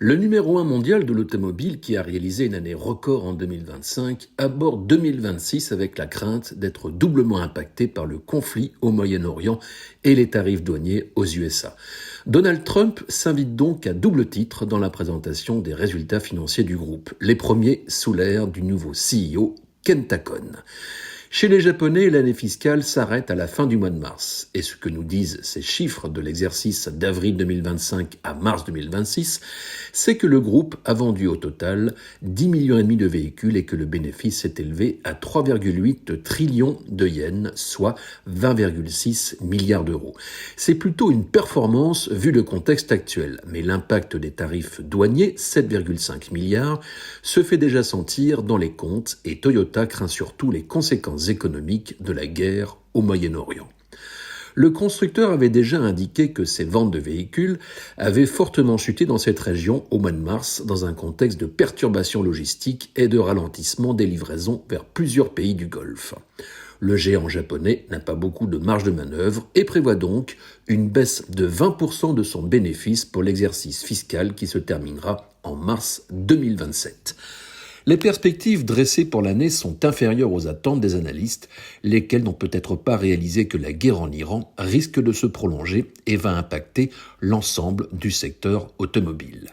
Le numéro 1 mondial de l'automobile, qui a réalisé une année record en 2025, aborde 2026 avec la crainte d'être doublement impacté par le conflit au Moyen-Orient et les tarifs douaniers aux USA. Donald Trump s'invite donc à double titre dans la présentation des résultats financiers du groupe, les premiers sous l'ère du nouveau CEO, Kentakon. Chez les Japonais, l'année fiscale s'arrête à la fin du mois de mars. Et ce que nous disent ces chiffres de l'exercice d'avril 2025 à mars 2026, c'est que le groupe a vendu au total 10,5 millions de véhicules et que le bénéfice s'est élevé à 3,8 trillions de yens, soit 20,6 milliards d'euros. C'est plutôt une performance vu le contexte actuel, mais l'impact des tarifs douaniers, 7,5 milliards, se fait déjà sentir dans les comptes et Toyota craint surtout les conséquences économiques de la guerre au Moyen-Orient. Le constructeur avait déjà indiqué que ses ventes de véhicules avaient fortement chuté dans cette région au mois de mars dans un contexte de perturbations logistiques et de ralentissement des livraisons vers plusieurs pays du Golfe. Le géant japonais n'a pas beaucoup de marge de manœuvre et prévoit donc une baisse de 20% de son bénéfice pour l'exercice fiscal qui se terminera en mars 2027. Les perspectives dressées pour l'année sont inférieures aux attentes des analystes, lesquels n'ont peut-être pas réalisé que la guerre en Iran risque de se prolonger et va impacter l'ensemble du secteur automobile.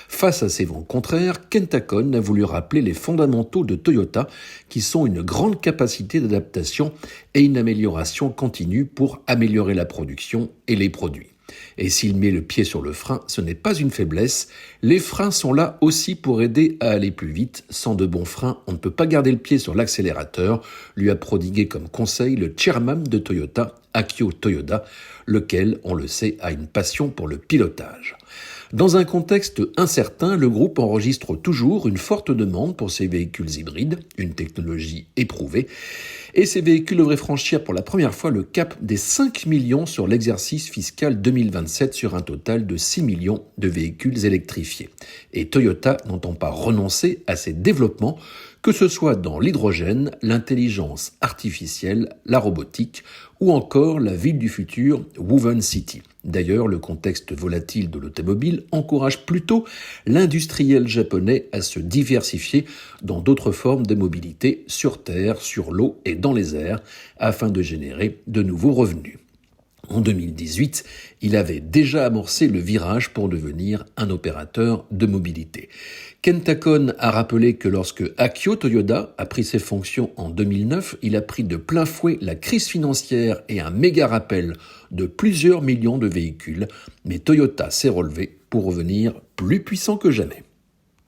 Face à ces vents contraires, Kentakon a voulu rappeler les fondamentaux de Toyota, qui sont une grande capacité d'adaptation et une amélioration continue pour améliorer la production et les produits. Et s'il met le pied sur le frein, ce n'est pas une faiblesse. Les freins sont là aussi pour aider à aller plus vite. Sans de bons freins, on ne peut pas garder le pied sur l'accélérateur, lui a prodigué comme conseil le chairman de Toyota, Akio Toyoda, lequel, on le sait, a une passion pour le pilotage. Dans un contexte incertain, le groupe enregistre toujours une forte demande pour ses véhicules hybrides, une technologie éprouvée, et ces véhicules devraient franchir pour la première fois le cap des 5 millions sur l'exercice fiscal 2027 sur un total de 6 millions de véhicules électrifiés. Et Toyota n'entend pas renoncer à ses développements, que ce soit dans l'hydrogène, l'intelligence artificielle, la robotique ou encore la ville du futur, Woven City. D'ailleurs, le contexte volatile de l'automobile encourage plutôt l'industriel japonais à se diversifier dans d'autres formes de mobilité sur terre, sur l'eau et dans les airs afin de générer de nouveaux revenus. En 2018, il avait déjà amorcé le virage pour devenir un opérateur de mobilité. Kentakon a rappelé que lorsque Akio Toyoda a pris ses fonctions en 2009, il a pris de plein fouet la crise financière et un méga rappel de plusieurs millions de véhicules, mais Toyota s'est relevé pour revenir plus puissant que jamais.